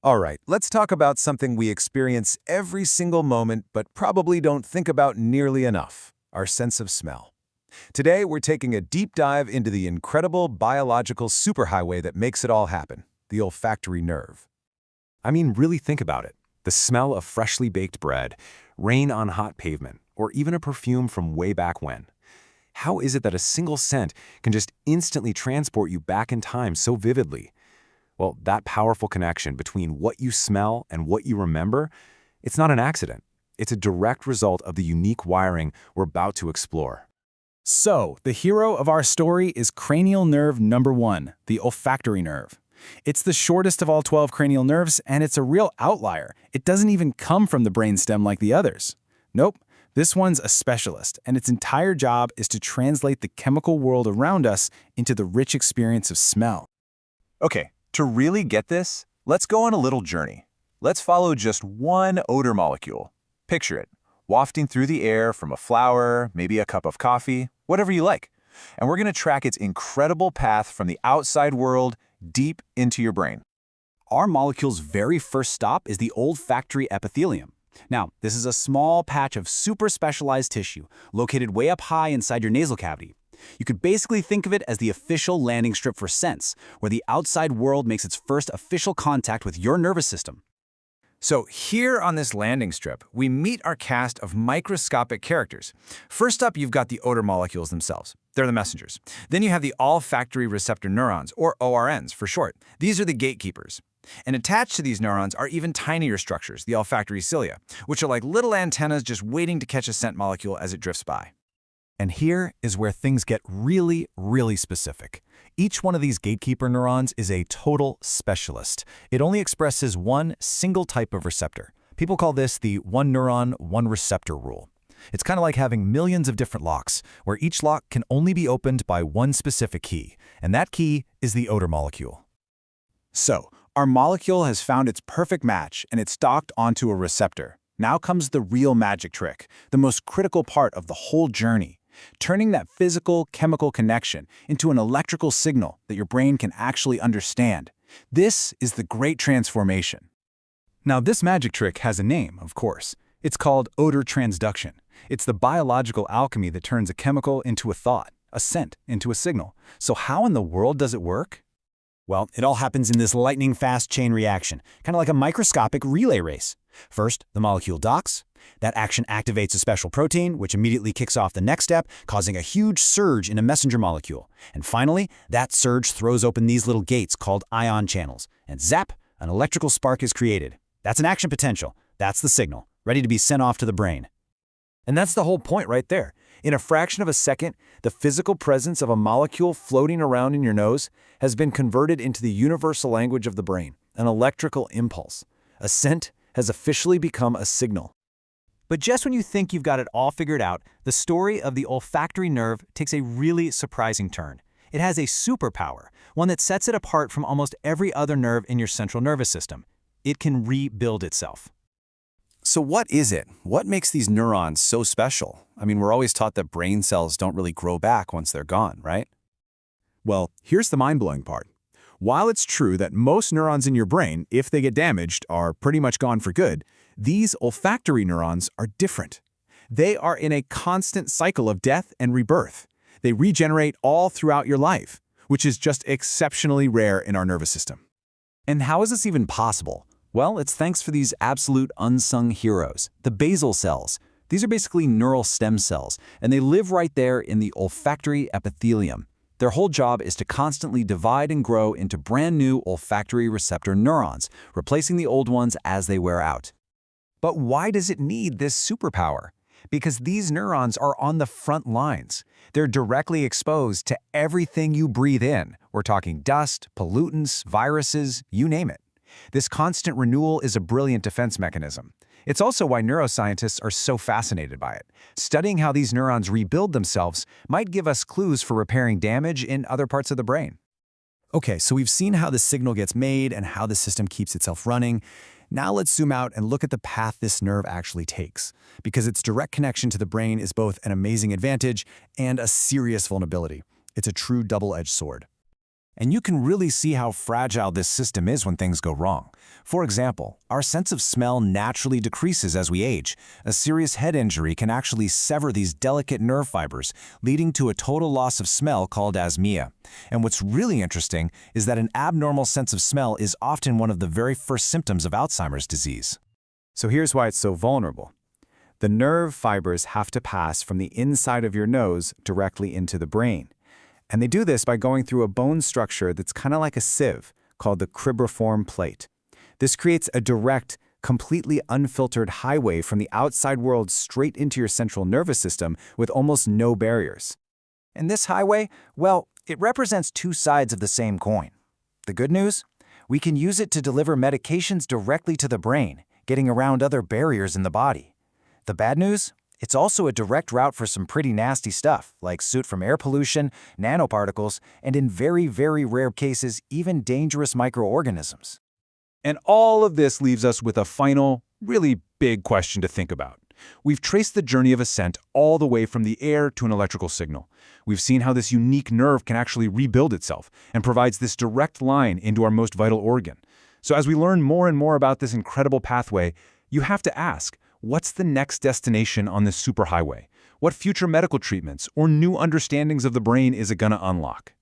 All right, let's talk about something we experience every single moment but probably don't think about nearly enough, our sense of smell. Today, we're taking a deep dive into the incredible biological superhighway that makes it all happen, the olfactory nerve. I mean, really think about it. The smell of freshly baked bread, rain on hot pavement, or even a perfume from way back when. How is it that a single scent can just instantly transport you back in time so vividly? Well, that powerful connection between what you smell and what you remember, it's not an accident. It's a direct result of the unique wiring we're about to explore. So, the hero of our story is cranial nerve number 1, the olfactory nerve. It's the shortest of all 12 cranial nerves, and it's a real outlier. It doesn't even come from the brainstem like the others. Nope, this one's a specialist, and its entire job is to translate the chemical world around us into the rich experience of smell. Okay, to really get this, let's go on a little journey. Let's follow just one odor molecule. Picture it, wafting through the air from a flower, maybe a cup of coffee, whatever you like. And we're going to track its incredible path from the outside world deep into your brain. Our molecule's very first stop is the olfactory epithelium. Now, this is a small patch of super specialized tissue located way up high inside your nasal cavity. You could basically think of it as the official landing strip for scents, where the outside world makes its first official contact with your nervous system. So here on this landing strip, we meet our cast of microscopic characters. First up, you've got the odor molecules themselves. They're the messengers. Then you have the olfactory receptor neurons, or ORNs for short. These are the gatekeepers. And attached to these neurons are even tinier structures, the olfactory cilia, which are like little antennas just waiting to catch a scent molecule as it drifts by. And here is where things get really, really specific. Each one of these gatekeeper neurons is a total specialist. It only expresses one single type of receptor. People call this the one neuron, one receptor rule. It's kind of like having millions of different locks, where each lock can only be opened by one specific key, and that key is the odor molecule. So, our molecule has found its perfect match, and it's docked onto a receptor. Now comes the real magic trick, the most critical part of the whole journey. Turning that physical, chemical connection into an electrical signal that your brain can actually understand. This is the great transformation. Now, this magic trick has a name, of course. It's called odor transduction. It's the biological alchemy that turns a chemical into a thought, a scent into a signal. So how in the world does it work? Well, it all happens in this lightning-fast chain reaction, kind of like a microscopic relay race. First, the molecule docks. That action activates a special protein, which immediately kicks off the next step, causing a huge surge in a messenger molecule. And finally, that surge throws open these little gates called ion channels. And zap, an electrical spark is created. That's an action potential. That's the signal, ready to be sent off to the brain. And that's the whole point right there. In a fraction of a second, the physical presence of a molecule floating around in your nose has been converted into the universal language of the brain, an electrical impulse. A scent has officially become a signal. But just when you think you've got it all figured out, the story of the olfactory nerve takes a really surprising turn. It has a superpower, one that sets it apart from almost every other nerve in your central nervous system. It can rebuild itself. So what is it? What makes these neurons so special? I mean, we're always taught that brain cells don't really grow back once they're gone, right? Well, here's the mind-blowing part. While it's true that most neurons in your brain, if they get damaged, are pretty much gone for good, these olfactory neurons are different. They are in a constant cycle of death and rebirth. They regenerate all throughout your life, which is just exceptionally rare in our nervous system. And how is this even possible? Well, it's thanks for these absolute unsung heroes, the basal cells. These are basically neural stem cells, and they live right there in the olfactory epithelium. Their whole job is to constantly divide and grow into brand new olfactory receptor neurons, replacing the old ones as they wear out. But why does it need this superpower? Because these neurons are on the front lines. They're directly exposed to everything you breathe in. We're talking dust, pollutants, viruses, you name it. This constant renewal is a brilliant defense mechanism. It's also why neuroscientists are so fascinated by it. Studying how these neurons rebuild themselves might give us clues for repairing damage in other parts of the brain. Okay, so we've seen how the signal gets made and how the system keeps itself running. Now let's zoom out and look at the path this nerve actually takes, because its direct connection to the brain is both an amazing advantage and a serious vulnerability. It's a true double-edged sword. And you can really see how fragile this system is when things go wrong. For example, our sense of smell naturally decreases as we age. A serious head injury can actually sever these delicate nerve fibers, leading to a total loss of smell called asthenia. And what's really interesting is that an abnormal sense of smell is often one of the very first symptoms of Alzheimer's disease. So here's why it's so vulnerable. The nerve fibers have to pass from the inside of your nose directly into the brain. And they do this by going through a bone structure that's kind of like a sieve, called the cribriform plate. This creates a direct, completely unfiltered highway from the outside world straight into your central nervous system with almost no barriers. And this highway, well, it represents two sides of the same coin. The good news? We can use it to deliver medications directly to the brain, getting around other barriers in the body. The bad news? It's also a direct route for some pretty nasty stuff, like soot from air pollution, nanoparticles, and in very, very rare cases, even dangerous microorganisms. And all of this leaves us with a final, really big question to think about. We've traced the journey of a scent all the way from the air to an electrical signal. We've seen how this unique nerve can actually rebuild itself and provides this direct line into our most vital organ. So as we learn more and more about this incredible pathway, you have to ask, what's the next destination on this superhighway? What future medical treatments or new understandings of the brain is it going to unlock?